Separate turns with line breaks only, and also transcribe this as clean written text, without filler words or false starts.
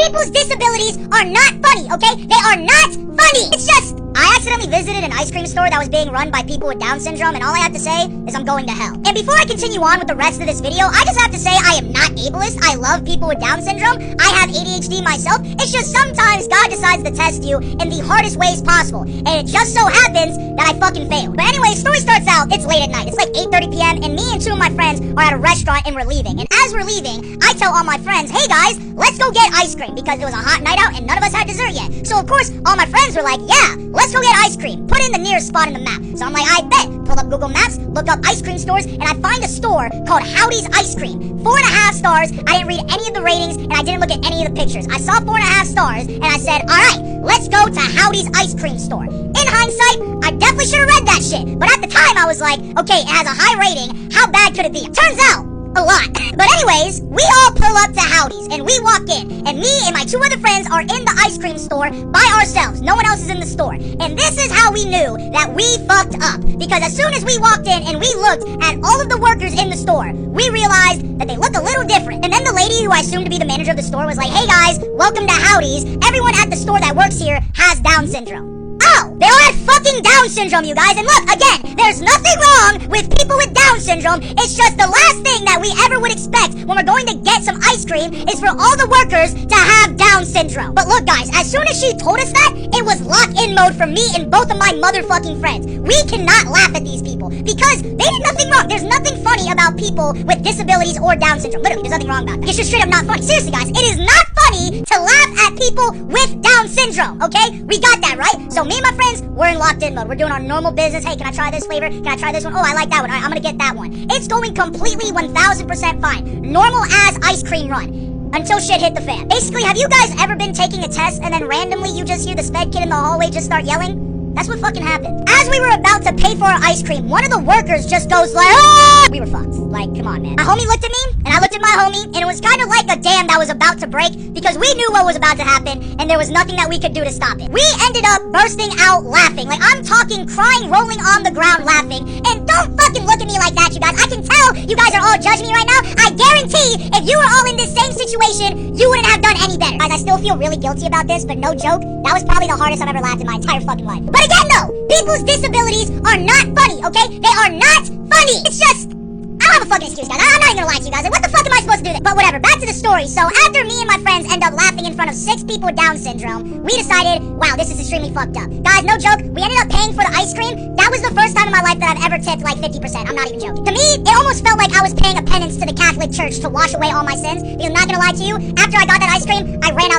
People's disabilities are not funny, okay? They are not funny. It's just, I accidentally visited an ice cream store that was being run by people with Down syndrome, and all I have to say is I'm going to hell. And before I continue on with the rest of this video, I just have to say I am not ableist. I love people with Down syndrome. I have ADHD myself. It's just sometimes God decides to test you in the hardest ways possible, and it just so happens that I fucking failed. But anyway, story starts out, it's late at night. It's like 8:30 p.m., and me and two of my friends are at a restaurant and we're leaving. And as we're leaving, I tell all my friends, hey guys, let's go get ice cream, because it was a hot night out and none of us had dessert yet. So of course, all my friends were like, yeah, let's go get ice cream. Put in the nearest spot in the map. So I'm like, I bet. Pull up Google Maps, look up ice cream stores, and I find a store called Howdy's Ice Cream. 4.5 stars. I didn't read any of the ratings, and I didn't look at any of the pictures. I saw 4.5 stars, and I said, alright, let's go to Howdy's Ice Cream Store. In hindsight, I definitely should have read that shit. But at the time, I was like, okay, it has a high rating. How bad could it be? Turns out, a lot. But anyways, we all pull up to Howdy's and we walk in, and me and my two other friends are in the ice cream store by ourselves. No one else is in the store. And this is how we knew that we fucked up, because as soon as we walked in and we looked at all of the workers in the store, we realized that they look a little different. And then the lady who I assumed to be the manager of the store was like, hey guys, welcome to Howdy's. Everyone at the store that works here has Down syndrome. Oh, they all had fucking Down syndrome, you guys. And look, again, there's nothing wrong with people with Down syndrome. It's just the last thing that we ever would expect when we're going to get some ice cream is for all the workers to have Down syndrome. But look, guys, as soon as she told us that, it was lock-in mode for me and both of my motherfucking friends. We cannot laugh at these people because they did nothing wrong. There's nothing funny about people with disabilities or Down syndrome. Literally, there's nothing wrong about it. It's just straight up not funny. Seriously, guys, it is not funny to laugh at people with Down syndrome, okay? We got that, right? So me and my friends, we're in locked-in mode. We're doing our normal business. Hey, can I try this flavor? Can I try this one? Oh, I like that one. All right, I'm gonna get that one. It's going completely 1000% fine. Normal as ice cream run. Until shit hit the fan. Basically, have you guys ever been taking a test and then randomly you just hear the sped kid in the hallway just start yelling? That's what fucking happened. As we were about to pay for our ice cream, one of the workers just goes like, ah! We were fucked. Like, come on, man. My homie looked at me, and I looked at my homie, and it was kind of like a dam that was about to break, because we knew what was about to happen, and there was nothing that we could do to stop it. We ended up bursting out laughing. Like, I'm talking crying, rolling on the ground laughing, and don't fucking look at me like that, you guys. I can tell you guys are all judging me right now. I guarantee if you were all in this same situation, you wouldn't have done any better. Guys, I still feel really guilty about this, but no joke, that was probably the hardest I've ever laughed in my entire fucking life. But again, though, people's disabilities are not funny, okay? They are not funny. It's just, I don't have a fucking excuse, guys. I'm not even gonna lie to you guys. Like, what the fuck am I supposed to do this? But whatever, back to the story. So after me and my friends end up laughing in front of 6 people with Down syndrome, we decided, wow, this is extremely fucked up. Guys, no joke, we ended up paying for the ice cream. That was the first time in my life that I've ever tipped like 50%. I'm not even joking. To me, it almost felt like I was paying a penance to the Catholic Church to wash away all my sins. Because I'm not gonna lie to you, after I got that ice cream, I ran out